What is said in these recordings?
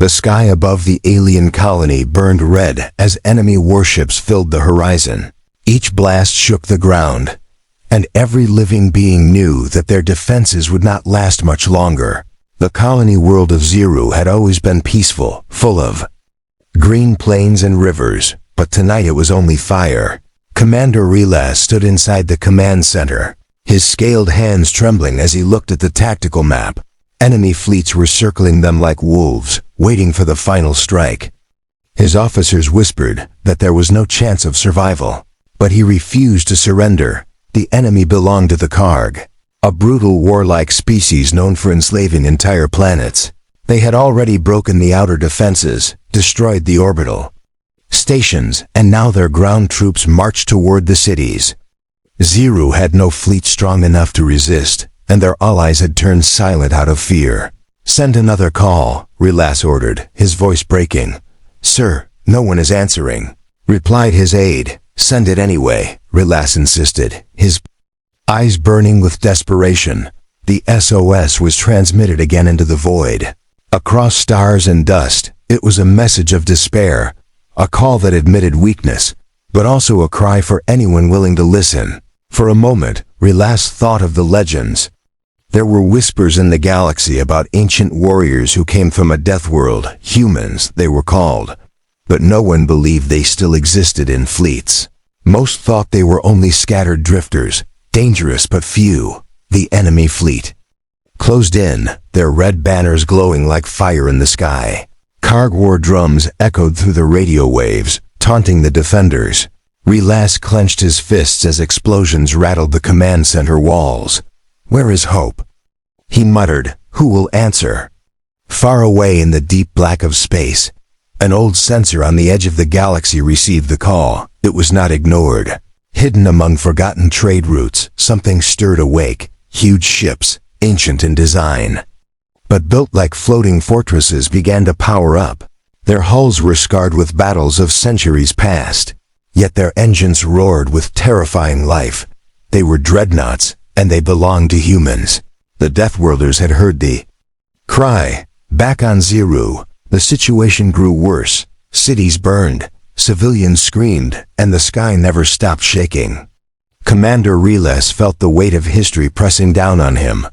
The sky above the alien colony burned red as enemy warships filled the horizon. Each blast shook the ground, and every living being knew that their defenses would not last much longer. The colony world of Zero had always been peaceful, full of green plains and rivers, but tonight it was only fire. Commander Relas stood inside the command center, his scaled hands trembling as he looked at the tactical map. Enemy fleets were circling them like wolves, waiting for the final strike. His officers whispered that there was no chance of survival, but he refused to surrender. The enemy belonged to the Karg, a brutal warlike species known for enslaving entire planets. They had already broken the outer defenses, destroyed the orbital stations, and now their ground troops marched toward the cities. Zero had no fleet strong enough to resist, and their allies had turned silent out of fear. "Send another call," Relas ordered, his voice breaking. "Sir, no one is answering," replied his aide. "Send it anyway," Relas insisted, his eyes burning with desperation. The SOS was transmitted again into the void. Across stars and dust, it was a message of despair, a call that admitted weakness, but also a cry for anyone willing to listen. For a moment, Relas thought of the legends. There were whispers in the galaxy about ancient warriors who came from a death world, humans they were called, but no one believed they still existed in fleets. Most thought they were only scattered drifters, dangerous but few. The enemy fleet closed in, their red banners glowing like fire in the sky. Karg war drums echoed through the radio waves, taunting the defenders. Relas clenched his fists as explosions rattled the command center walls. "Where is hope?" he muttered. "Who will answer?" Far away in the deep black of space, an old sensor on the edge of the galaxy received the call. It was not ignored. Hidden among forgotten trade routes, something stirred awake. Huge ships, ancient in design, but built like floating fortresses, began to power up. Their hulls were scarred with battles of centuries past, yet their engines roared with terrifying life. They were dreadnoughts, and they belonged to humans. The Deathworlders had heard the cry. Back on Zero, the situation grew worse. Cities burned, civilians screamed, and the sky never stopped shaking. Commander Relas felt the weight of history pressing down on him.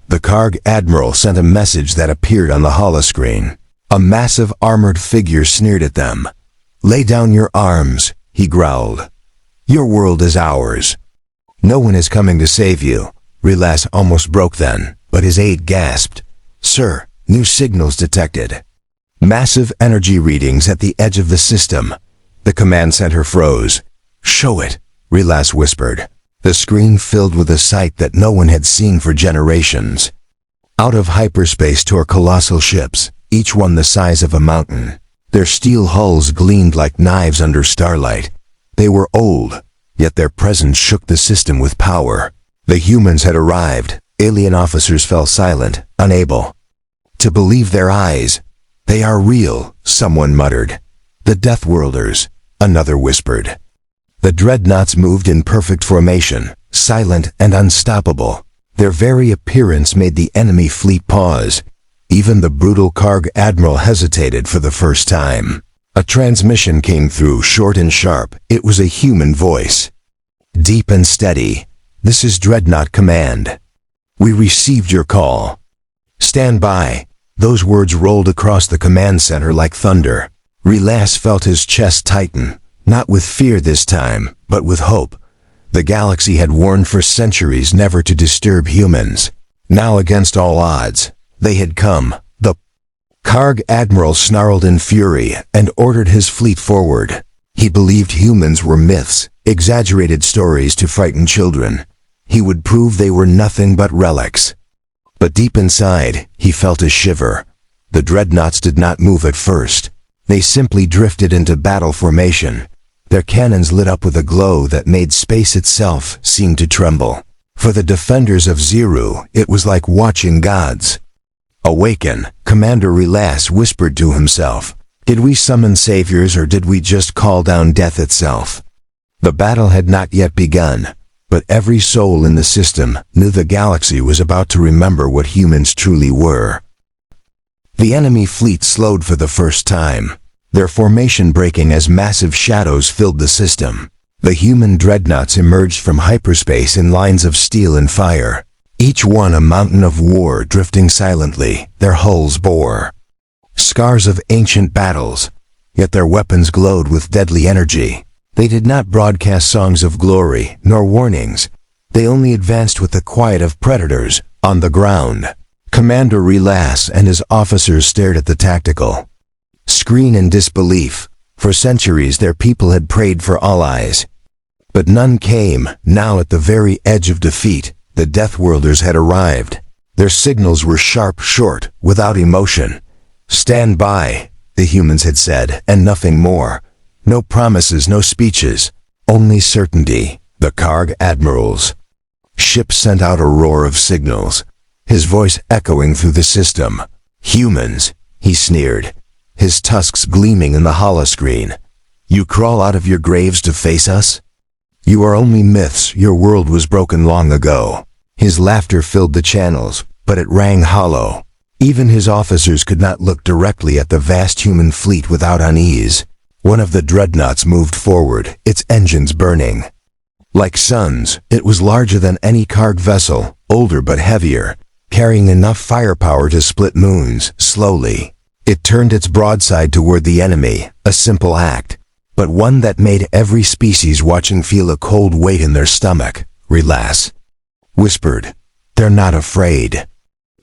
The Karg admiral sent a message that appeared on the holoscreen. A massive armored figure sneered at them. "Lay down your arms," he growled. "Your world is ours. No one is coming to save you." Relas almost broke then, but his aide gasped. "Sir, new signals detected." Massive energy readings at the edge of the system. The command center froze. "Show it," Relas whispered. The screen filled with a sight that no one had seen for generations. Out of hyperspace tore colossal ships, each one the size of a mountain. Their steel hulls gleamed like knives under starlight. They were old, yet their presence shook the system with power. The humans had arrived. Alien officers fell silent, unable to believe their eyes. "They are real," someone muttered. "The Deathworlders," another whispered. The dreadnoughts moved in perfect formation, silent and unstoppable. Their very appearance made the enemy fleet pause. Even the brutal Karg admiral hesitated for the first time. A transmission came through, short and sharp. It was a human voice. Deep and steady. "This is Dreadnought Command. We received your call. Stand by." Those words rolled across the command center like thunder. Relas felt his chest tighten. Not with fear this time, but with hope. The galaxy had warned for centuries never to disturb humans. Now, against all odds, they had come. The Karg admiral snarled in fury and ordered his fleet forward. He believed humans were myths, exaggerated stories to frighten children. He would prove they were nothing but relics. But deep inside, he felt a shiver. The dreadnoughts did not move at first. They simply drifted into battle formation. Their cannons lit up with a glow that made space itself seem to tremble. For the defenders of Zero, it was like watching gods awaken. Commander Relas whispered to himself. Did we summon saviors, or did we just call down death itself? The battle had not yet begun, but every soul in the system knew the galaxy was about to remember what humans truly were. The enemy fleet slowed for the first time, their formation breaking as massive shadows filled the system. The human dreadnoughts emerged from hyperspace in lines of steel and fire, each one a mountain of war drifting silently, their hulls bore scars of ancient battles, yet their weapons glowed with deadly energy. They did not broadcast songs of glory, nor warnings. They only advanced with the quiet of predators on the ground. Commander Relas and his officers stared at the tactical screen in disbelief. For centuries their people had prayed for allies, but none came. Now at the very edge of defeat, the Deathworlders had arrived. Their signals were sharp, short, without emotion. "Stand by," the humans had said, and nothing more. No promises, no speeches, only certainty. The Karg admiral's ship sent out a roar of signals, his voice echoing through the system. "Humans," he sneered, his tusks gleaming in the holoscreen. "You crawl out of your graves to face us? You are only myths, your world was broken long ago." His laughter filled the channels, but it rang hollow. Even his officers could not look directly at the vast human fleet without unease. One of the dreadnoughts moved forward, its engines burning like suns. It was larger than any Karg vessel, older but heavier, carrying enough firepower to split moons. Slowly, it turned its broadside toward the enemy, a simple act, but one that made every species watching feel a cold weight in their stomach. Relas whispered, "They're not afraid.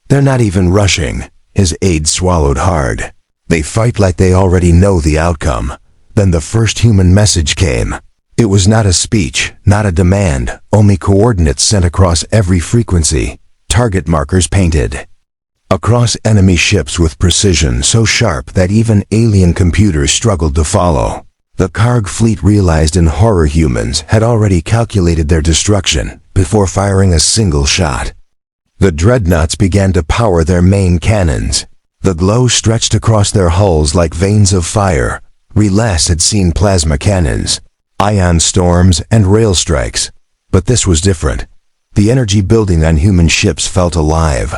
They're not even rushing." His aide swallowed hard. "They fight like they already know the outcome." Then the first human message came. It was not a speech, not a demand, only coordinates sent across every frequency, target markers painted across enemy ships with precision so sharp that even alien computers struggled to follow. The Karg fleet realized in horror humans had already calculated their destruction before firing a single shot. The dreadnoughts began to power their main cannons. The glow stretched across their hulls like veins of fire. Relas had seen plasma cannons, ion storms, and rail strikes, but this was different. The energy building on human ships felt alive,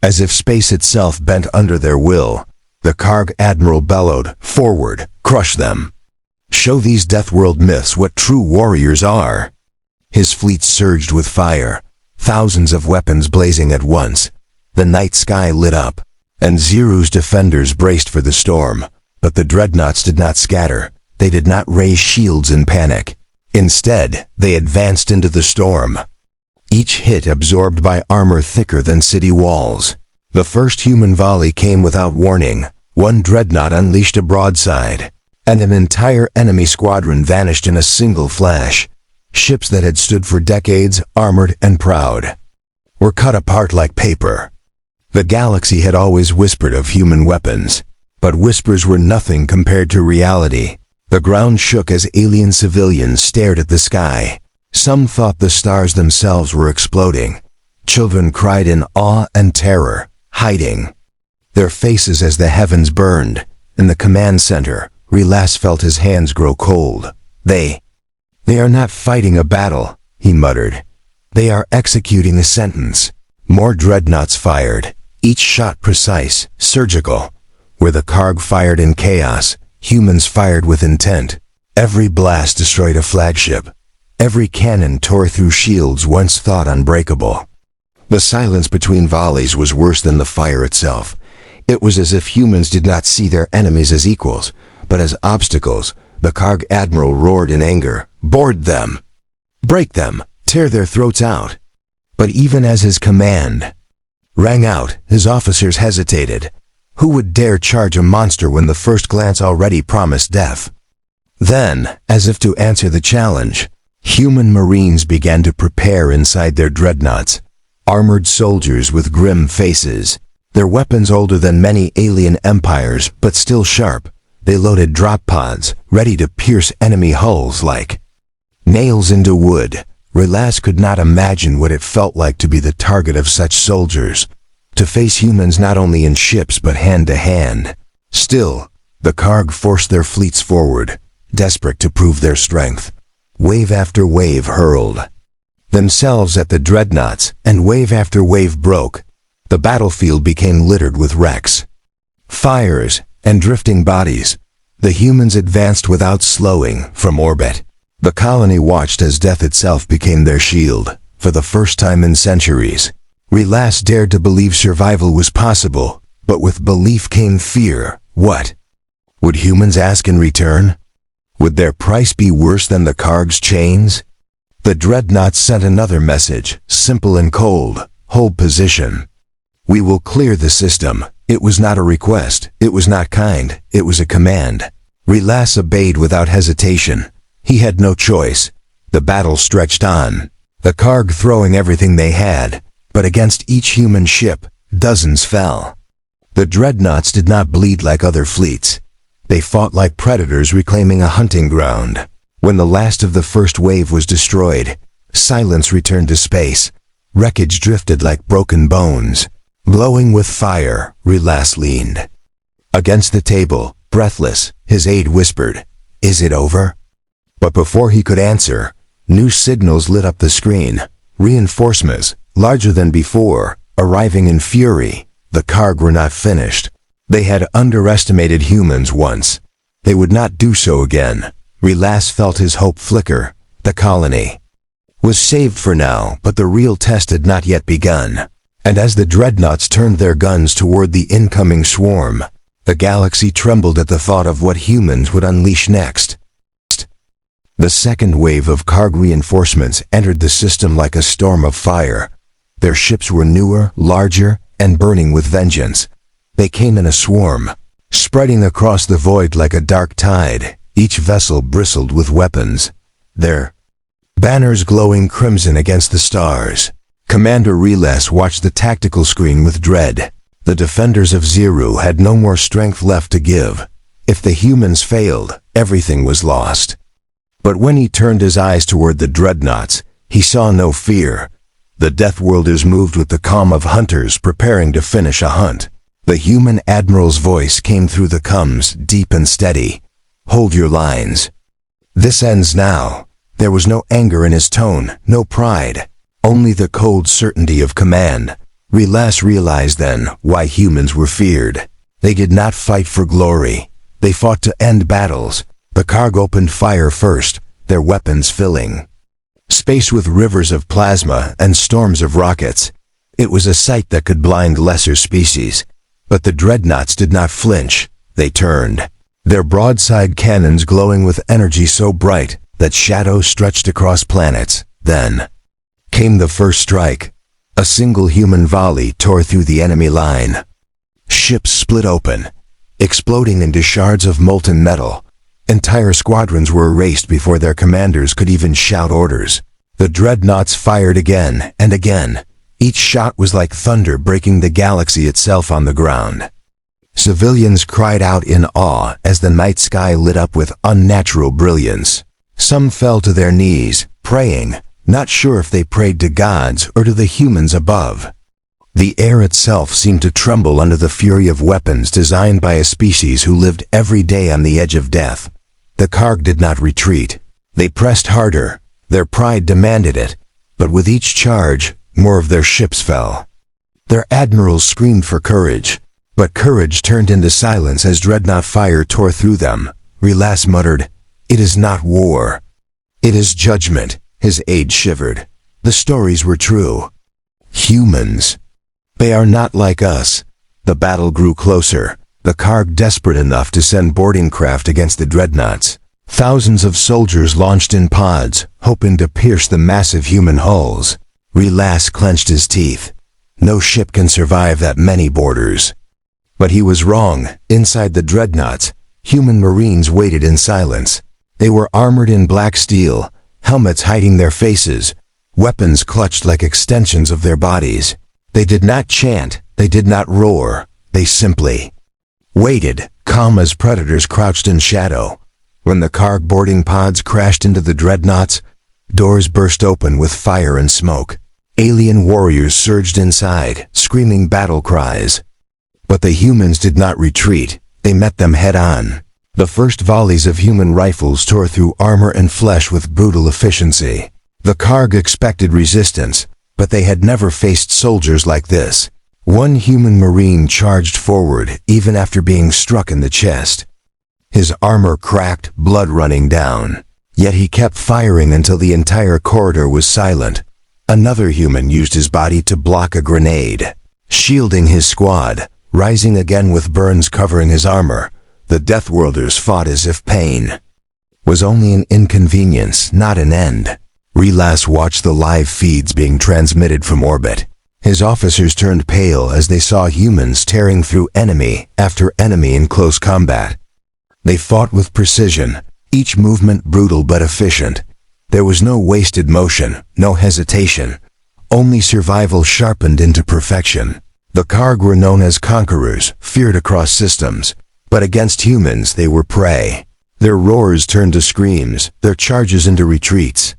as if space itself bent under their will. The Karg admiral bellowed, "Forward, crush them. Show these Deathworld myths what true warriors are." His fleet surged with fire, thousands of weapons blazing at once. The night sky lit up, and Zeru's defenders braced for the storm. But the dreadnoughts did not scatter. They did not raise shields in panic. Instead, they advanced into the storm, each hit absorbed by armor thicker than city walls. The first human volley came without warning. One dreadnought unleashed a broadside, and an entire enemy squadron vanished in a single flash. Ships that had stood for decades, armored and proud, were cut apart like paper. The galaxy had always whispered of human weapons, but whispers were nothing compared to reality. The ground shook as alien civilians stared at the sky. Some thought the stars themselves were exploding. Children cried in awe and terror, hiding their faces as the heavens burned. In the command center, Relas felt his hands grow cold. They are not fighting a battle," he muttered. "They are executing a sentence." More dreadnoughts fired, each shot precise, surgical. Where the Karg fired in chaos, humans fired with intent. Every blast destroyed a flagship. Every cannon tore through shields once thought unbreakable. The silence between volleys was worse than the fire itself. It was as if humans did not see their enemies as equals, but as obstacles. The Karg admiral roared in anger. "Board them! Break them! Tear their throats out!" But even as his command rang out, his officers hesitated. Who would dare charge a monster when the first glance already promised death? Then, as if to answer the challenge, human marines began to prepare inside their dreadnoughts. Armored soldiers with grim faces, their weapons older than many alien empires, but still sharp. They loaded drop pods, ready to pierce enemy hulls like nails into wood. Relas could not imagine what it felt like to be the target of such soldiers, to face humans not only in ships but hand to hand. Still, the Karg forced their fleets forward, desperate to prove their strength. Wave after wave hurled themselves at the dreadnoughts, and wave after wave broke. The battlefield became littered with wrecks. fires, and drifting bodies. The humans advanced without slowing from orbit. The colony watched as death itself became their shield. For the first time in centuries, Relas dared to believe survival was possible, but with belief came fear. What would humans ask in return? Would their price be worse than the Karg's chains? The dreadnoughts sent another message, simple and cold: hold position. We will clear the system. It was not a request, it was not kind, it was a command. Relas obeyed without hesitation. He had no choice. The battle stretched on, the Karg throwing everything they had, but against each human ship, dozens fell. The dreadnoughts did not bleed like other fleets. They fought like predators reclaiming a hunting ground. When the last of the first wave was destroyed, silence returned to space. Wreckage drifted like broken bones. Glowing with fire, Relas leaned against the table, breathless. His aide whispered, "Is it over?" But before he could answer, new signals lit up the screen. Reinforcements, larger than before, arriving in fury. The Karg were not finished. They had underestimated humans once. They would not do so again. Relas felt his hope flicker. The colony was saved for now, but the real test had not yet begun. And as the dreadnoughts turned their guns toward the incoming swarm, the galaxy trembled at the thought of what humans would unleash next. The second wave of Karg reinforcements entered the system like a storm of fire. Their ships were newer, larger, and burning with vengeance. They came in a swarm, spreading across the void like a dark tide. Each vessel bristled with weapons, their banners glowing crimson against the stars. Commander Relas watched the tactical screen with dread. The defenders of Ziru had no more strength left to give. If the humans failed, everything was lost. But when he turned his eyes toward the dreadnoughts, he saw no fear. The Death Worlders moved with the calm of hunters preparing to finish a hunt. The human admiral's voice came through the comms, deep and steady. "Hold your lines. This ends now." There was no anger in his tone, no pride. Only the cold certainty of command. Relas realized then why humans were feared. They did not fight for glory. They fought to end battles. The Karg opened fire first, their weapons filling space with rivers of plasma and storms of rockets. It was a sight that could blind lesser species. But the dreadnoughts did not flinch. They turned, their broadside cannons glowing with energy so bright that shadows stretched across planets. Then came the first strike. A single human volley tore through the enemy line. Ships split open, exploding into shards of molten metal. Entire squadrons were erased before their commanders could even shout orders. The dreadnoughts fired again and again. Each shot was like thunder breaking the galaxy itself on the ground. Civilians cried out in awe as the night sky lit up with unnatural brilliance. Some fell to their knees, praying, not sure if they prayed to gods or to the humans above. The air itself seemed to tremble under the fury of weapons designed by a species who lived every day on the edge of death. The Karg did not retreat. They pressed harder. Their pride demanded it. But with each charge, more of their ships fell. Their admirals screamed for courage. But courage turned into silence as dreadnought fire tore through them. Relas muttered, "It is not war. It is judgment." His aide shivered. The stories were true. Humans. They are not like us. The battle grew closer. The Karg desperate enough to send boarding craft against the dreadnoughts. Thousands of soldiers launched in pods, hoping to pierce the massive human hulls. Relas clenched his teeth. No ship can survive that many boarders. But he was wrong. Inside the dreadnoughts, human marines waited in silence. They were armored in black steel, helmets hiding their faces, weapons clutched like extensions of their bodies. They did not chant, they did not roar, they simply waited, calm as predators crouched in shadow. When the Karg boarding pods crashed into the dreadnoughts, doors burst open with fire and smoke. Alien warriors surged inside, screaming battle cries. But the humans did not retreat, they met them head-on. The first volleys of human rifles tore through armor and flesh with brutal efficiency. The Karg expected resistance, but they had never faced soldiers like this. One human marine charged forward even after being struck in the chest. His armor cracked, blood running down. Yet he kept firing until the entire corridor was silent. Another human used his body to block a grenade, shielding his squad. Rising again with burns covering his armor, the Deathworlders fought as if pain was only an inconvenience, not an end. Relas watched the live feeds being transmitted from orbit. His officers turned pale as they saw humans tearing through enemy after enemy in close combat. They fought with precision, each movement brutal but efficient. There was no wasted motion, no hesitation, only survival sharpened into perfection. The Karg were known as conquerors, feared across systems, but against humans they were prey. Their roars turned to screams, their charges into retreats.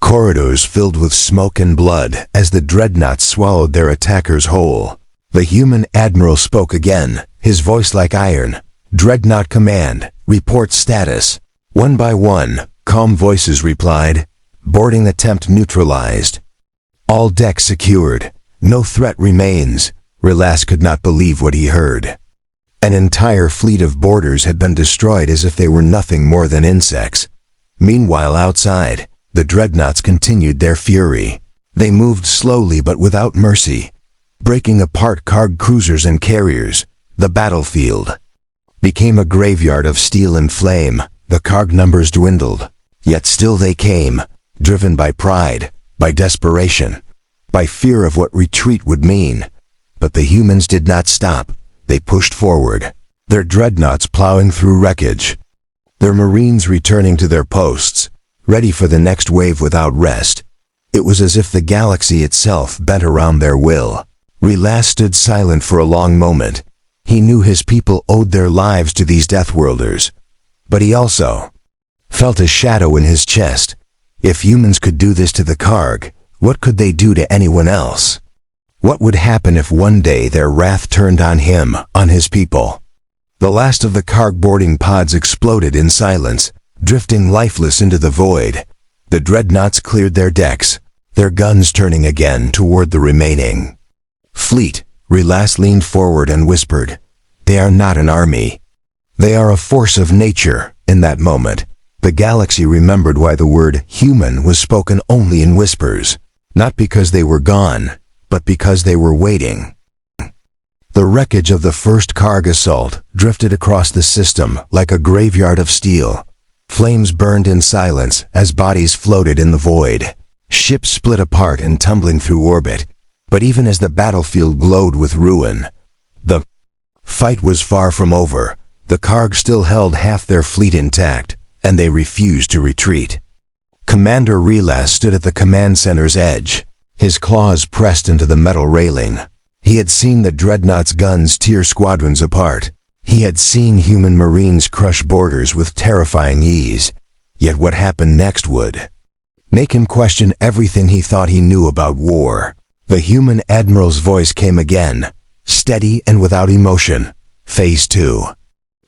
Corridors filled with smoke and blood as the dreadnoughts swallowed their attackers whole. The human admiral spoke again, his voice like iron. Dreadnought command, report status. One by one, calm voices replied. Boarding attempt neutralized. All decks secured. No threat remains. Relas could not believe what he heard. An entire fleet of boarders had been destroyed as if they were nothing more than insects. Meanwhile outside, the dreadnoughts continued their fury. They moved slowly but without mercy, breaking apart Karg cruisers and carriers. The battlefield became a graveyard of steel and flame. The Karg numbers dwindled, yet still they came, driven by pride, by desperation, by fear of what retreat would mean. But the humans did not stop. They pushed forward, their dreadnoughts plowing through wreckage, their marines returning to their posts, ready for the next wave without rest. It was as if the galaxy itself bent around their will. Relas stood silent for a long moment. He knew his people owed their lives to these Deathworlders, but he also felt a shadow in his chest. If humans could do this to the Karg, what could they do to anyone else? What would happen if one day their wrath turned on him, on his people? The last of the Karg boarding pods exploded in silence, drifting lifeless into the void. The dreadnoughts cleared their decks, their guns turning again toward the remaining fleet. Relas leaned forward and whispered, "They are not an army. They are a force of nature." In that moment, the galaxy remembered why the word human was spoken only in whispers. Not because they were gone, but because they were waiting. The wreckage of the first Karg assault drifted across the system like a graveyard of steel. Flames burned in silence as bodies floated in the void. Ships split apart and tumbling through orbit. But even as the battlefield glowed with ruin, the fight was far from over. The Karg still held half their fleet intact, and they refused to retreat. Commander Relas stood at the command center's edge, his claws pressed into the metal railing. He had seen the dreadnought's guns tear squadrons apart. He had seen human marines crush boarders with terrifying ease. Yet what happened next would make him question everything he thought he knew about war. The human admiral's voice came again, steady and without emotion. Phase 2.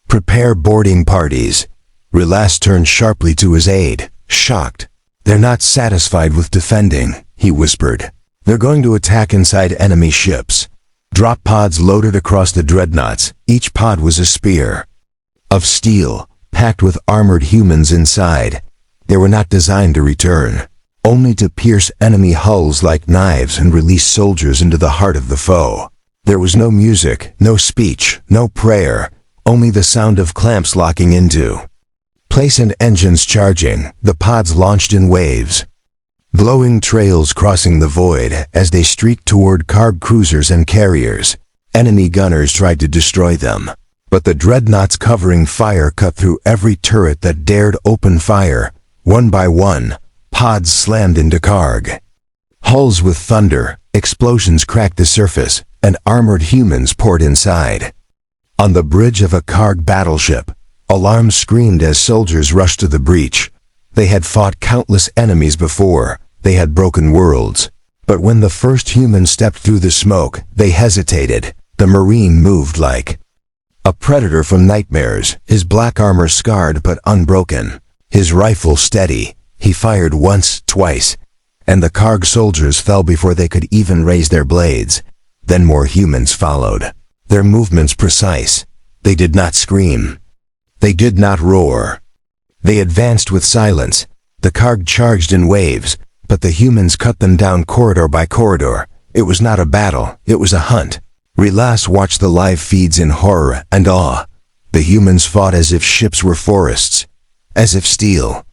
Prepare boarding parties. Relas turned sharply to his aide, shocked. They're not satisfied with defending, he whispered. They're going to attack inside enemy ships. Drop pods loaded across the dreadnoughts. Each pod was a spear of steel, packed with armored humans inside. They were not designed to return, only to pierce enemy hulls like knives and release soldiers into the heart of the foe. There was no music, no speech, no prayer, only the sound of clamps locking into place and engines charging. The pods launched in waves, glowing trails crossing the void as they streaked toward Karg cruisers and carriers. Enemy gunners tried to destroy them, but the dreadnoughts covering fire cut through every turret that dared open fire. One by one, pods slammed into Karg hulls with thunder. Explosions cracked the surface, and armored humans poured inside. On the bridge of a Karg battleship, alarms screamed as soldiers rushed to the breach. They had fought countless enemies before. They had broken worlds. But when the first human stepped through the smoke, they hesitated. The Marine moved like a predator from nightmares, his black armor scarred but unbroken, his rifle steady. He fired once, twice, and the Karg soldiers fell before they could even raise their blades. Then more humans followed. Their movements precise. They did not scream. They did not roar. They advanced with silence. The Karg charged in waves, but the humans cut them down corridor by corridor. It was not a battle, it was a hunt. Relas watched the live feeds in horror and awe. The humans fought as if ships were forests, as if steel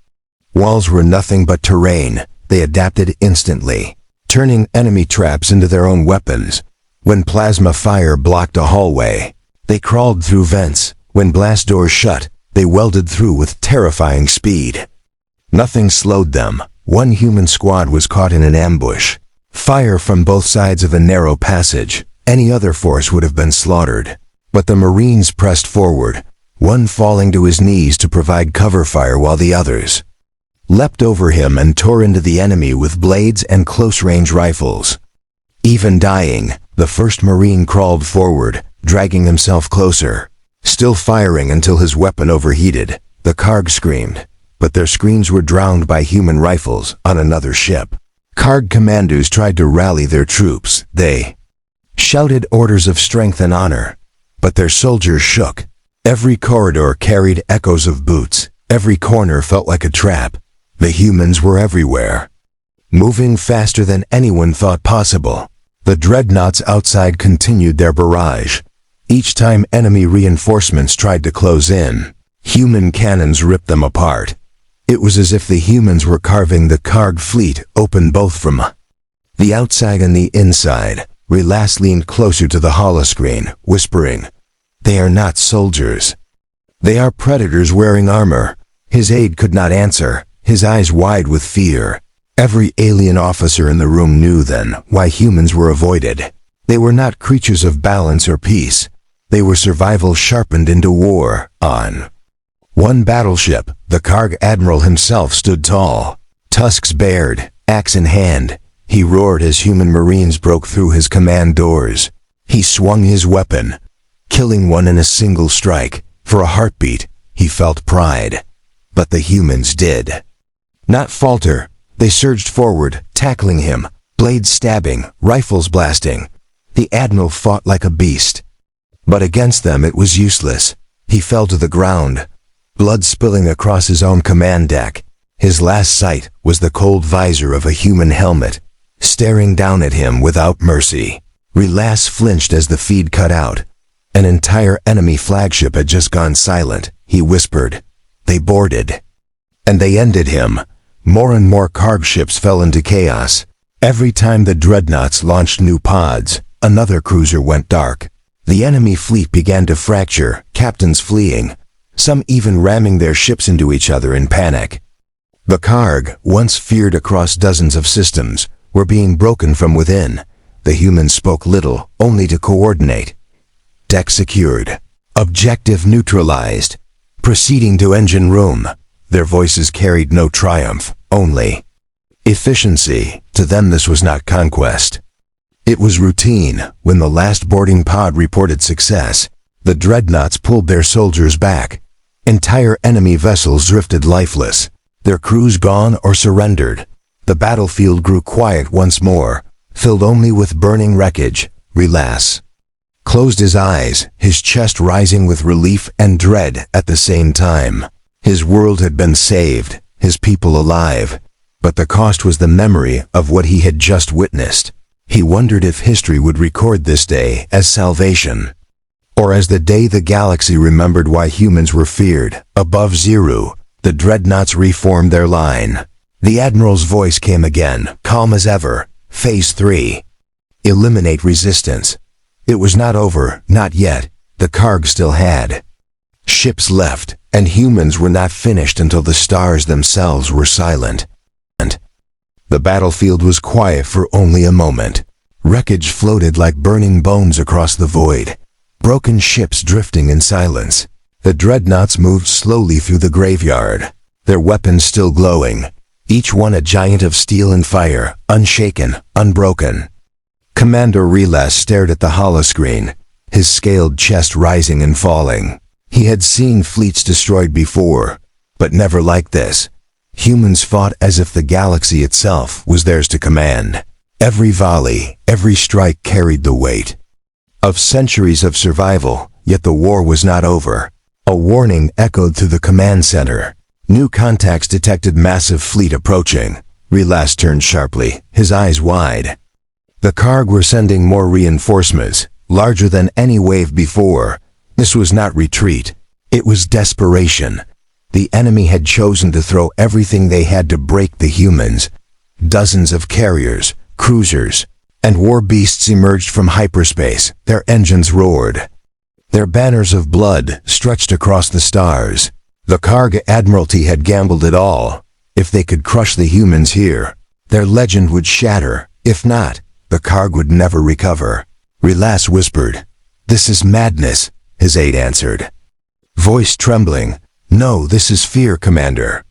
walls were nothing but terrain. They adapted instantly, turning enemy traps into their own weapons. When plasma fire blocked a hallway, they crawled through vents. When blast doors shut, they welded through with terrifying speed. Nothing slowed them. One human squad was caught in an ambush. Fire from both sides of a narrow passage. Any other force would have been slaughtered. But the Marines pressed forward, one falling to his knees to provide cover fire while the others leapt over him and tore into the enemy with blades and close-range rifles. Even dying, the first Marine crawled forward, dragging himself closer, still firing until his weapon overheated. The Karg screamed, but their screams were drowned by human rifles on another ship. Karg commandos tried to rally their troops. They shouted orders of strength and honor, but their soldiers shook. Every corridor carried echoes of boots. Every corner felt like a trap. The humans were everywhere, moving faster than anyone thought possible. The dreadnoughts outside continued their barrage. Each time enemy reinforcements tried to close in, human cannons ripped them apart. It was as if the humans were carving the Karg fleet open both from the outside and the inside. Relas leaned closer to the holoscreen, whispering, "They are not soldiers. They are predators wearing armor." His aide could not answer, his eyes wide with fear. Every alien officer in the room knew then why humans were avoided. They were not creatures of balance or peace. They were survival sharpened into war. On one battleship, the Karg admiral himself stood tall, tusks bared, axe in hand. He roared as human Marines broke through his command doors. He swung his weapon, killing one in a single strike. For a heartbeat, he felt pride. But the humans did not falter. They surged forward, tackling him, blades stabbing, rifles blasting. The admiral fought like a beast. But against them it was useless. He fell to the ground, blood spilling across his own command deck. His last sight was the cold visor of a human helmet, staring down at him without mercy. Relas flinched as the feed cut out. An entire enemy flagship had just gone silent. He whispered, "They boarded." And they ended him. More and more Karg ships fell into chaos. Every time the dreadnoughts launched new pods, another cruiser went dark. The enemy fleet began to fracture, captains fleeing, some even ramming their ships into each other in panic. The Karg, once feared across dozens of systems, were being broken from within. The humans spoke little, only to coordinate. Deck secured. Objective neutralized. Proceeding to engine room. Their voices carried no triumph, only efficiency. To them this was not conquest. It was routine. When the last boarding pod reported success, the dreadnoughts pulled their soldiers back. Entire enemy vessels drifted lifeless, their crews gone or surrendered. The battlefield grew quiet once more, filled only with burning wreckage. Relas closed his eyes, his chest rising with relief and dread at the same time. His world had been saved, his people alive, but the cost was the memory of what he had just witnessed. He wondered if history would record this day as salvation, or as the day the galaxy remembered why humans were feared. Above Zero, the dreadnoughts reformed their line. The admiral's voice came again, calm as ever. Phase 3. Eliminate resistance. It was not over, not yet. The Karg still had ships left, and humans were not finished until the stars themselves were silent. And the battlefield was quiet for only a moment. Wreckage floated like burning bones across the void, broken ships drifting in silence. The dreadnoughts moved slowly through the graveyard, their weapons still glowing, each one a giant of steel and fire, unshaken, unbroken. Commander Relas stared at the holoscreen, his scaled chest rising and falling. He had seen fleets destroyed before, but never like this. Humans fought as if the galaxy itself was theirs to command. Every volley, every strike carried the weight of centuries of survival, yet the war was not over. A warning echoed through the command center. New contacts detected massive fleet approaching. Relas turned sharply, his eyes wide. The Karg were sending more reinforcements, larger than any wave before. This was not retreat. It was desperation. The enemy had chosen to throw everything they had to break the humans. Dozens of carriers, cruisers, and war beasts emerged from hyperspace. Their engines roared. Their banners of blood stretched across the stars. The Karg Admiralty had gambled it all. If they could crush the humans here, their legend would shatter. If not, the Karg would never recover. Relas whispered, "This is madness," his aide answered, voice trembling. "No, this is fear, Commander.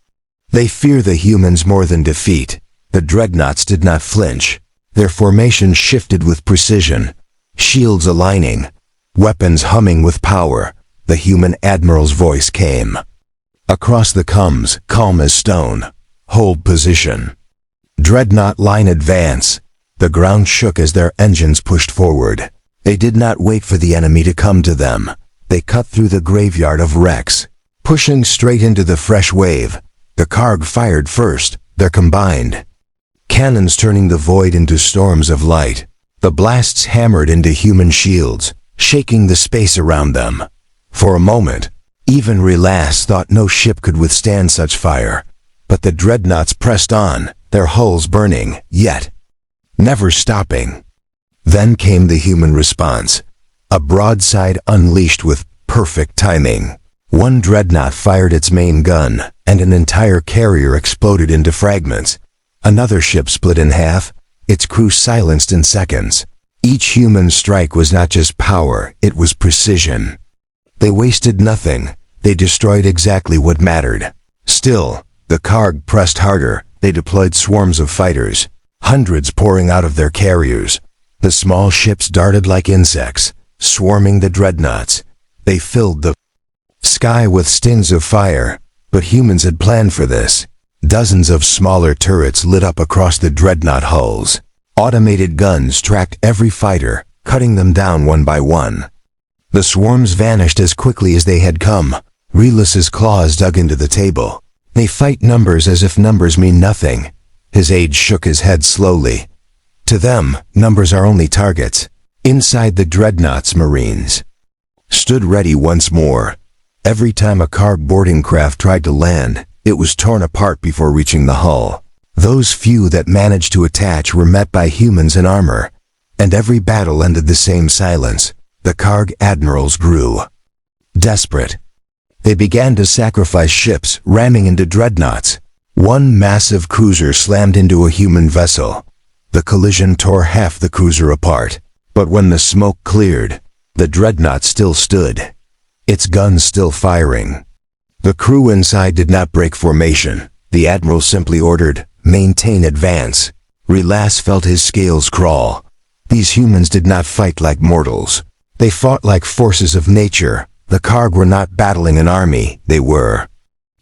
They fear the humans more than defeat." The dreadnoughts did not flinch. Their formation shifted with precision, shields aligning, weapons humming with power. The human admiral's voice came across the comms, calm as stone. "Hold position. Dreadnought line advance." The ground shook as their engines pushed forward. They did not wait for the enemy to come to them. They cut through the graveyard of wrecks, pushing straight into the fresh wave. The Karg fired first, their combined cannons turning the void into storms of light. The blasts hammered into human shields, shaking the space around them. For a moment, even Relas thought no ship could withstand such fire. But the dreadnoughts pressed on, their hulls burning, yet never stopping. Then came the human response, a broadside unleashed with perfect timing. One dreadnought fired its main gun, and an entire carrier exploded into fragments. Another ship split in half, its crew silenced in seconds. Each human strike was not just power, it was precision. They wasted nothing. They destroyed exactly what mattered. Still, the Karg pressed harder. They deployed swarms of fighters, hundreds pouring out of their carriers. The small ships darted like insects, swarming the dreadnoughts. They filled the sky with stings of fire, but humans had planned for this. Dozens of smaller turrets lit up across the dreadnought hulls. Automated guns tracked every fighter, cutting them down one by one. The swarms vanished as quickly as they had come. Relas's claws dug into the table. "They fight numbers as if numbers mean nothing." His aide shook his head slowly. "To them, numbers are only targets." Inside the dreadnoughts, Marines stood ready once more. Every time a Karg boarding craft tried to land, it was torn apart before reaching the hull. Those few that managed to attach were met by humans in armor, and every battle ended the same silence. The Karg admirals grew desperate. They began to sacrifice ships, ramming into dreadnoughts. One massive cruiser slammed into a human vessel. The collision tore half the cruiser apart. But when the smoke cleared, the dreadnought still stood, its guns still firing. The crew inside did not break formation. The admiral simply ordered, "Maintain advance." Relas felt his scales crawl. These humans did not fight like mortals. They fought like forces of nature. The Karg were not battling an army, they were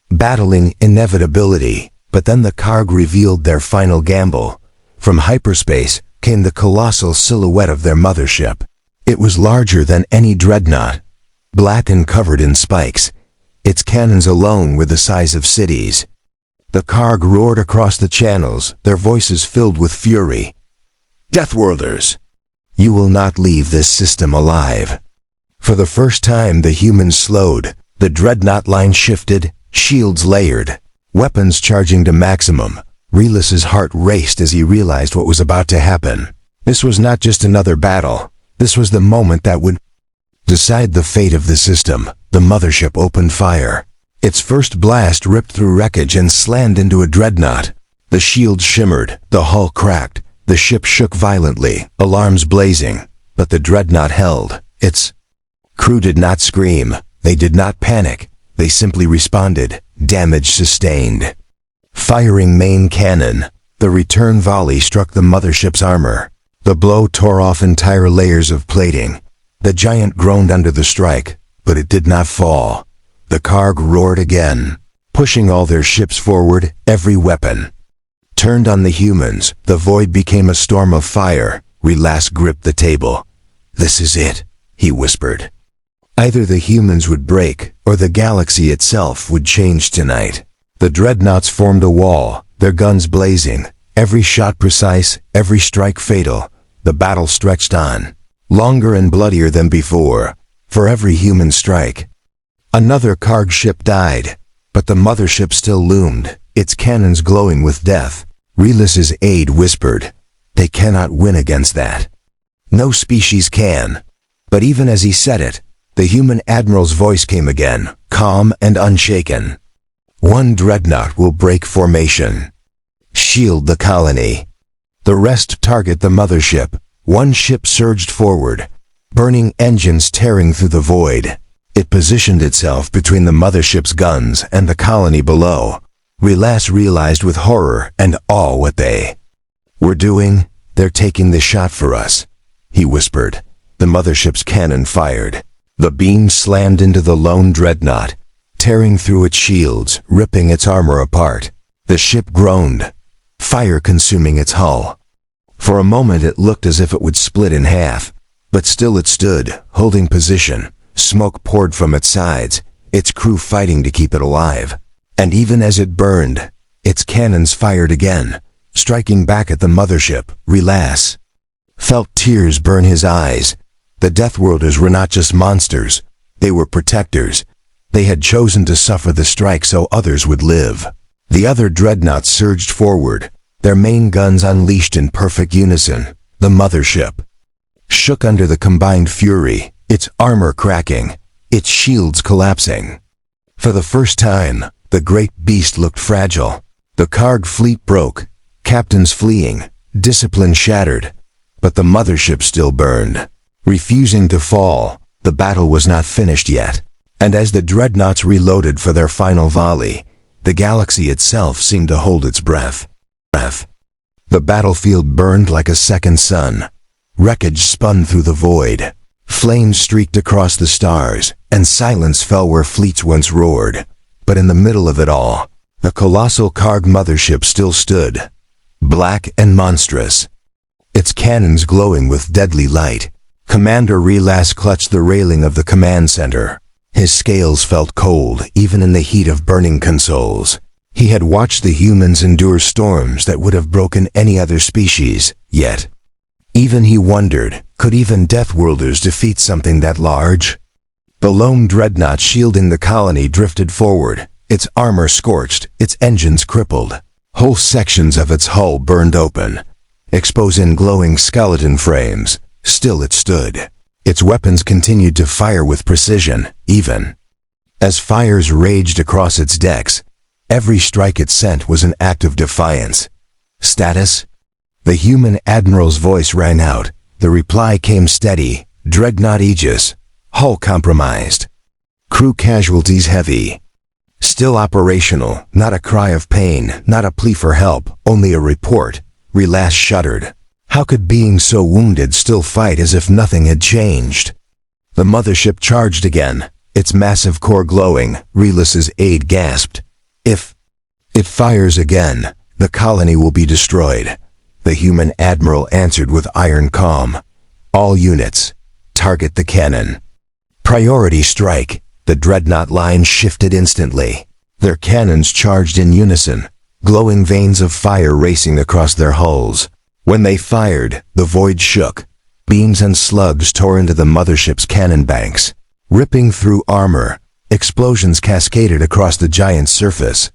battling inevitability. But then the Karg revealed their final gamble. From hyperspace came the colossal silhouette of their mothership. It was larger than any dreadnought, black and covered in spikes. Its cannons alone were the size of cities. The Karg roared across the channels, their voices filled with fury. "Deathworlders, you will not leave this system alive." For the first time, the humans slowed. The dreadnought line shifted, shields layered, weapons charging to maximum. Relas's heart raced as he realized what was about to happen. This was not just another battle. This was the moment that would decide the fate of the system. The mothership opened fire. Its first blast ripped through wreckage and slammed into a dreadnought. The shields shimmered, the hull cracked, the ship shook violently, alarms blazing. But the dreadnought held. Its crew did not scream. They did not panic. They simply responded. Damage sustained. Firing main cannon, the return volley struck the mothership's armor. The blow tore off entire layers of plating. The giant groaned under the strike, but it did not fall. The Karg roared again, pushing all their ships forward, every weapon Turned on the humans, the void became a storm of fire. Relas gripped the table. "This is it," he whispered. Either the humans would break, or the galaxy itself would change tonight. The dreadnoughts formed a wall, their guns blazing, every shot precise, every strike fatal. The battle stretched on, longer and bloodier than before, for every human strike. Another cargo ship died, but the mothership still loomed, its cannons glowing with death. Relas's aide whispered, "They cannot win against that. No species can." But even as he said it, the human admiral's voice came again, calm and unshaken. "One dreadnought will break formation. Shield the colony. The rest target the mothership." One ship surged forward, burning engines tearing through the void. It positioned itself between the mothership's guns and the colony below. Relas realized with horror and awe what they were doing. "They're taking the shot for us," he whispered. The mothership's cannon fired. The beam slammed into the lone dreadnought, tearing through its shields, ripping its armor apart. The ship groaned, fire consuming its hull. For a moment it looked as if it would split in half, but still it stood, holding position. Smoke poured from its sides, its crew fighting to keep it alive. And even as it burned, its cannons fired again, striking back at the mothership. Relas felt tears burn his eyes. The Deathworlders were not just monsters, they were protectors. They had chosen to suffer the strike so others would live. The other dreadnoughts surged forward, their main guns unleashed in perfect unison. The mothership shook under the combined fury, its armor cracking, its shields collapsing. For the first time, the great beast looked fragile. The cargo fleet broke, captains fleeing, discipline shattered, but the mothership still burned, refusing to fall. The battle was not finished yet, and as the dreadnoughts reloaded for their final volley, the galaxy itself seemed to hold its breath. The battlefield burned like a second sun. Wreckage spun through the void. Flames streaked across the stars, and silence fell where fleets once roared. But in the middle of it all, the colossal cargo mothership still stood, black and monstrous, its cannons glowing with deadly light. Commander Relas clutched the railing of the command center. His scales felt cold, even in the heat of burning consoles. He had watched the humans endure storms that would have broken any other species, yet even he wondered, could even Deathworlders defeat something that large? The lone dreadnought shielding the colony drifted forward, its armor scorched, its engines crippled. Whole sections of its hull burned open, exposing glowing skeleton frames. Still it stood. Its weapons continued to fire with precision, even as fires raged across its decks. Every strike it sent was an act of defiance. "Status?" The human admiral's voice rang out. The reply came steady. "Dreadnought Aegis. Hull compromised. Crew casualties heavy. Still operational, not a cry of pain, not a plea for help, only a report." Relas shuddered. How could beings so wounded still fight as if nothing had changed? The mothership charged again, its massive core glowing. Relas's aide gasped. "If it fires again, the colony will be destroyed." The human admiral answered with iron calm. "All units, target the cannon. Priority strike." The dreadnought line shifted instantly. Their cannons charged in unison, glowing veins of fire racing across their hulls. When they fired, the void shook. Beams and slugs tore into the mothership's cannon banks, ripping through armor. Explosions cascaded across the giant's surface.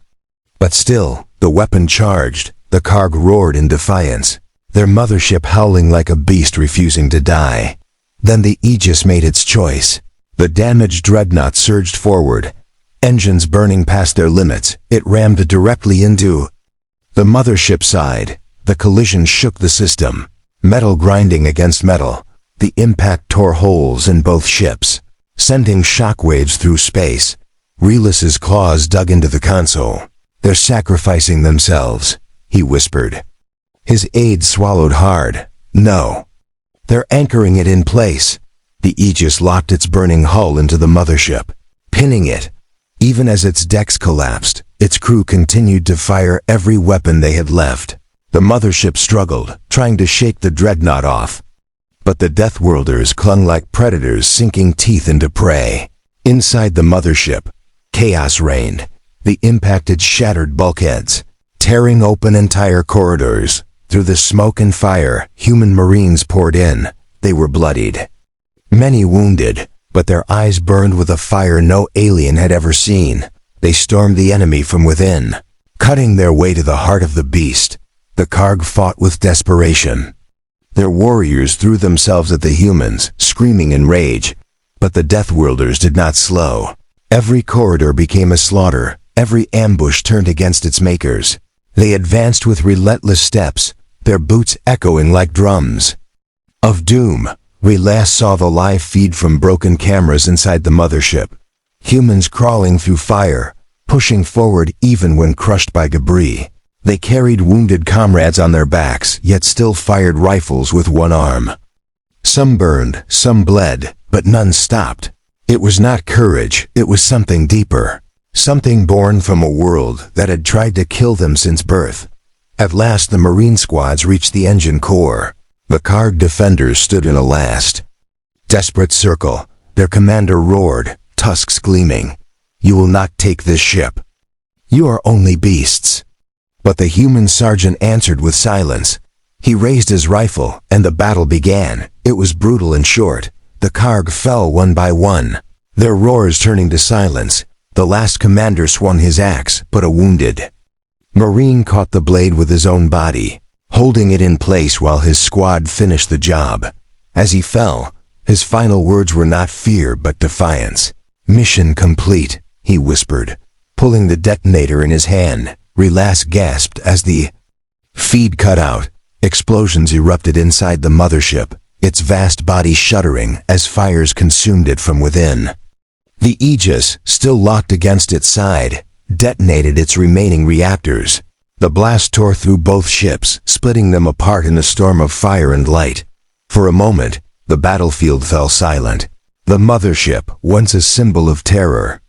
But still, the weapon charged. The cargo roared in defiance, their mothership howling like a beast refusing to die. Then the Aegis made its choice. The damaged dreadnought surged forward, engines burning past their limits. It rammed directly into the mothership side. The collision shook the system, metal grinding against metal. The impact tore holes in both ships, sending shockwaves through space. Relas's claws dug into the console. "They're sacrificing themselves," he whispered. His aide swallowed hard. "No. They're anchoring it in place." The Aegis locked its burning hull into the mothership, pinning it. Even as its decks collapsed, its crew continued to fire every weapon they had left. The mothership struggled, trying to shake the dreadnought off. But the Deathworlders clung like predators sinking teeth into prey. Inside the mothership, chaos reigned. The impact had shattered bulkheads, tearing open entire corridors. Through the smoke and fire, human marines poured in. They were bloodied. Many wounded, but their eyes burned with a fire no alien had ever seen. They stormed the enemy from within, cutting their way to the heart of the beast. The Karg fought with desperation. Their warriors threw themselves at the humans, screaming in rage. But the Deathworlders did not slow. Every corridor became a slaughter. Every ambush turned against its makers. They advanced with relentless steps, their boots echoing like drums of doom. We last saw the live feed from broken cameras inside the mothership. Humans crawling through fire, pushing forward even when crushed by debris. They carried wounded comrades on their backs, yet still fired rifles with one arm. Some burned, some bled, but none stopped. It was not courage, it was something deeper. Something born from a world that had tried to kill them since birth. At last the Marine squads reached the engine core. The Karg defenders stood in a last desperate circle. Their commander roared, tusks gleaming. "You will not take this ship. You are only beasts." But the human sergeant answered with silence. He raised his rifle, and the battle began. It was brutal and short. The Karg fell one by one, their roars turning to silence. The last commander swung his axe, but a wounded Marine caught the blade with his own body, holding it in place while his squad finished the job. As he fell, his final words were not fear but defiance. "Mission complete," he whispered, pulling the detonator in his hand. Relas gasped as the feed cut out. Explosions erupted inside the mothership, its vast body shuddering as fires consumed it from within. The Aegis, still locked against its side, detonated its remaining reactors. The blast tore through both ships, splitting them apart in a storm of fire and light. For a moment, the battlefield fell silent. The mothership, once a symbol of terror,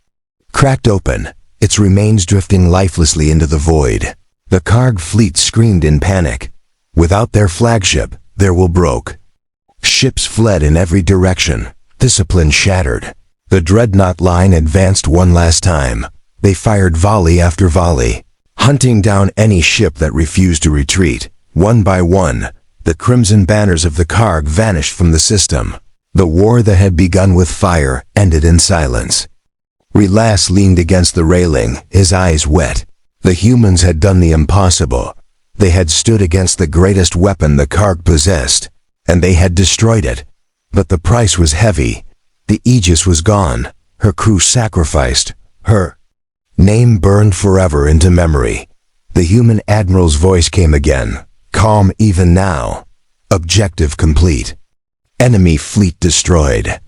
cracked open, its remains drifting lifelessly into the void. The Karg fleet screamed in panic. Without their flagship, their will broke. Ships fled in every direction, discipline shattered. The dreadnought line advanced one last time. They fired volley after volley, hunting down any ship that refused to retreat. One by one, the crimson banners of the Karg vanished from the system. The war that had begun with fire ended in silence. Relas leaned against the railing, his eyes wet. The humans had done the impossible. They had stood against the greatest weapon the Karg possessed, and they had destroyed it. But the price was heavy. The Aegis was gone, her crew sacrificed, her name burned forever into memory. The human admiral's voice came again, calm even now. Objective complete. Enemy fleet destroyed.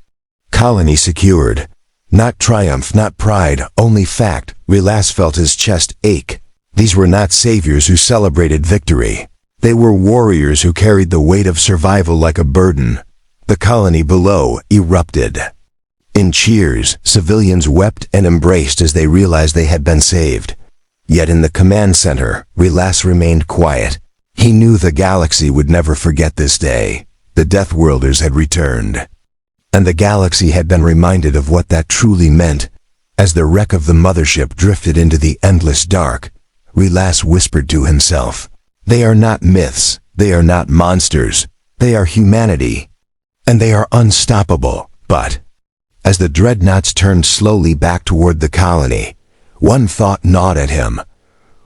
Colony secured. Not triumph, not pride, only fact. Relas felt his chest ache. These were not saviors who celebrated victory. They were warriors who carried the weight of survival like a burden. The colony below erupted. In cheers, civilians wept and embraced as they realized they had been saved. Yet in the command center, Relas remained quiet. He knew the galaxy would never forget this day. The Deathworlders had returned. And the galaxy had been reminded of what that truly meant. As the wreck of the mothership drifted into the endless dark, Relas whispered to himself, "They are not myths, they are not monsters, they are humanity, and they are unstoppable." But as the dreadnoughts turned slowly back toward the colony, one thought gnawed at him.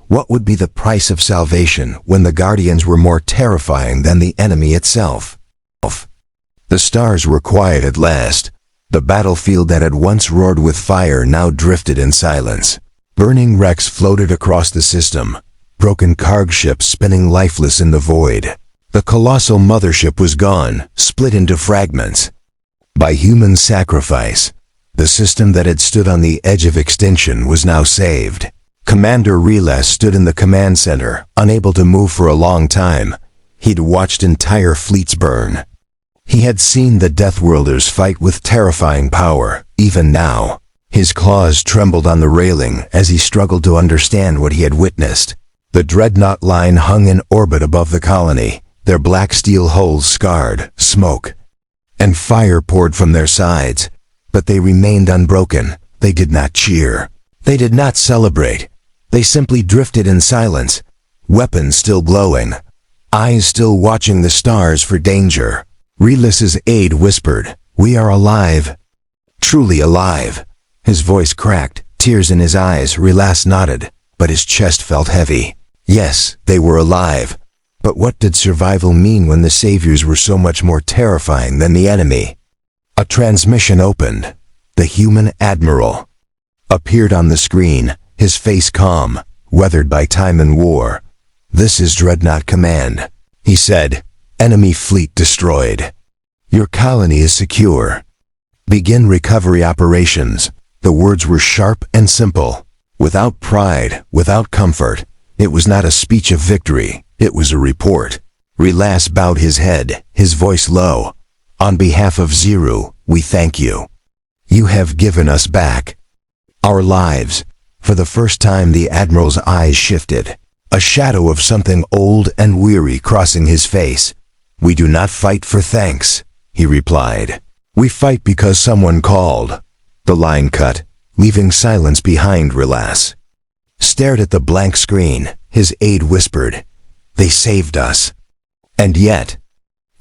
What would be the price of salvation when the Guardians were more terrifying than the enemy itself? The stars were quiet at last. The battlefield that had once roared with fire now drifted in silence. Burning wrecks floated across the system, broken Karg ships spinning lifeless in the void. The colossal mothership was gone, split into fragments. By human sacrifice, the system that had stood on the edge of extinction was now saved. Commander Relas stood in the command center, unable to move for a long time. He'd watched entire fleets burn. He had seen the Deathworlders fight with terrifying power. Even now, his claws trembled on the railing as he struggled to understand what he had witnessed. The dreadnought line hung in orbit above the colony, their black steel hulls scarred, smoke and fire poured from their sides. But they remained unbroken. They did not cheer. They did not celebrate. They simply drifted in silence, weapons still glowing, eyes still watching the stars for danger. Relis's aide whispered, "We are alive." Truly alive. His voice cracked, tears in his eyes. Relas nodded, but his chest felt heavy. Yes, they were alive. But what did survival mean when the saviors were so much more terrifying than the enemy? A transmission opened. The human admiral appeared on the screen, his face calm, weathered by time and war. "This is Dreadnought Command," he said. "Enemy fleet destroyed. Your colony is secure. Begin recovery operations." The words were sharp and simple, without pride, without comfort. It was not a speech of victory, it was a report. Relas bowed his head, his voice low. "On behalf of Zero, we thank you. You have given us back our lives." For the first time the Admiral's eyes shifted, a shadow of something old and weary crossing his face. "We do not fight for thanks," he replied. "We fight because someone called." The line cut, leaving silence behind. Relas stared at the blank screen. His aide whispered, "They saved us. And yet,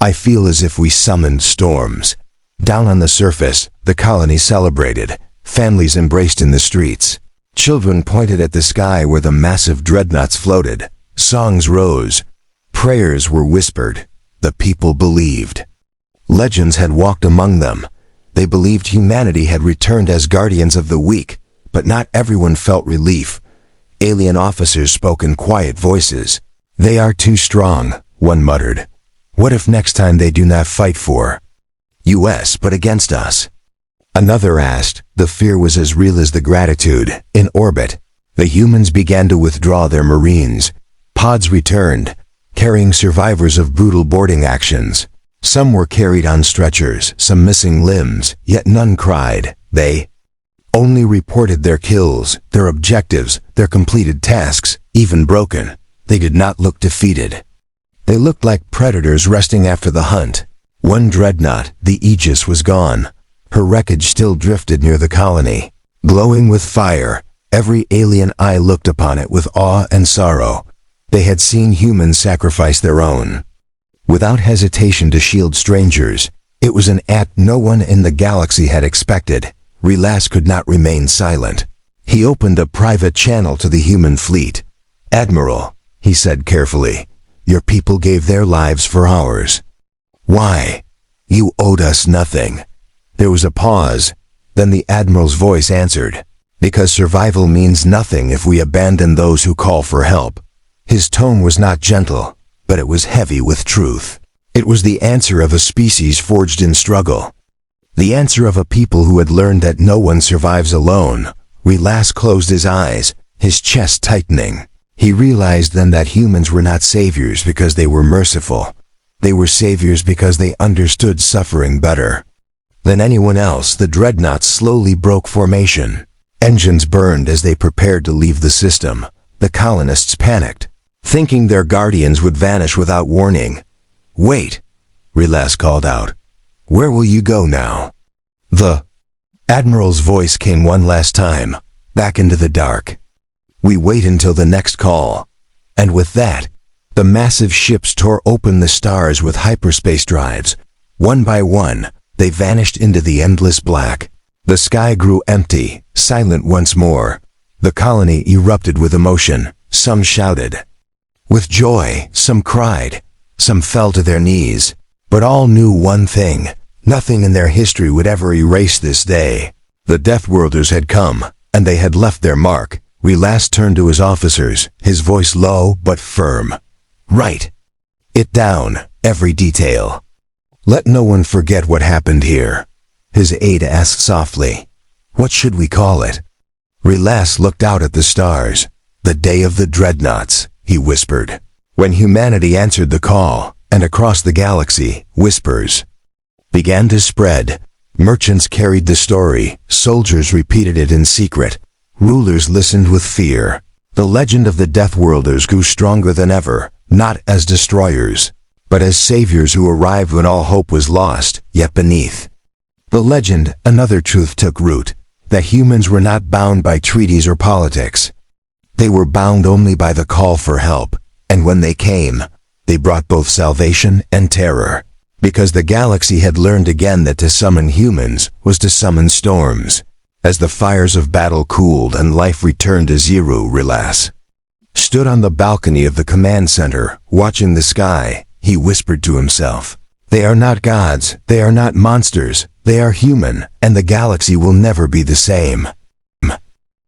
I feel as if we summoned storms." Down on the surface, the colony celebrated. Families embraced in the streets. Children pointed at the sky where the massive dreadnoughts floated. Songs rose. Prayers were whispered. The people believed. Legends had walked among them. They believed humanity had returned as guardians of the weak, but not everyone felt relief. Alien officers spoke in quiet voices. "They are too strong," one muttered. "What if next time they do not fight for US but against us?" Another asked. The fear was as real as the gratitude. In orbit, the humans began to withdraw their Marines. Pods returned, carrying survivors of brutal boarding actions. Some were carried on stretchers, some missing limbs, yet none cried. They only reported their kills, their objectives, their completed tasks, even broken. They did not look defeated. They looked like predators resting after the hunt. One dreadnought, the Aegis, was gone. Her wreckage still drifted near the colony. Glowing with fire, every alien eye looked upon it with awe and sorrow. They had seen humans sacrifice their own, without hesitation, to shield strangers. It was an act no one in the galaxy had expected. Relas could not remain silent. He opened a private channel to the human fleet. "Admiral," he said carefully, "your people gave their lives for ours. Why? You owed us nothing." There was a pause. Then the Admiral's voice answered, "Because survival means nothing if we abandon those who call for help." His tone was not gentle, but it was heavy with truth. It was the answer of a species forged in struggle. The answer of a people who had learned that no one survives alone. Relas closed his eyes, his chest tightening. He realized then that humans were not saviors because they were merciful. They were saviors because they understood suffering better than anyone else. The dreadnoughts slowly broke formation. Engines burned as they prepared to leave the system. The colonists panicked, thinking their guardians would vanish without warning. "Wait," Relas called out. "Where will you go now?" The Admiral's voice came one last time, back into the dark. "We wait until the next call." And with that, the massive ships tore open the stars with hyperspace drives. One by one, they vanished into the endless black. The sky grew empty, silent once more. The colony erupted with emotion. Some shouted with joy, some cried, some fell to their knees. But all knew one thing: nothing in their history would ever erase this day. The Deathworlders had come, and they had left their mark. Relas turned to his officers, his voice low but firm. "Write it down, every detail. Let no one forget what happened here." His aide asked softly, "What should we call it?" Relas looked out at the stars. "The Day of the Dreadnoughts," he whispered. When humanity answered the call, and across the galaxy, whispers began to spread. Merchants carried the story, soldiers repeated it in secret, rulers listened with fear. The legend of the Deathworlders grew stronger than ever, not as destroyers, but as saviors who arrived when all hope was lost, yet beneath the legend, another truth took root, that humans were not bound by treaties or politics. They were bound only by the call for help, and when they came, they brought both salvation and terror, because the galaxy had learned again that to summon humans was to summon storms. As the fires of battle cooled and life returned to zero, Relas stood on the balcony of the command center, watching the sky. He whispered to himself, "They are not gods, they are not monsters, they are human, and the galaxy will never be the same."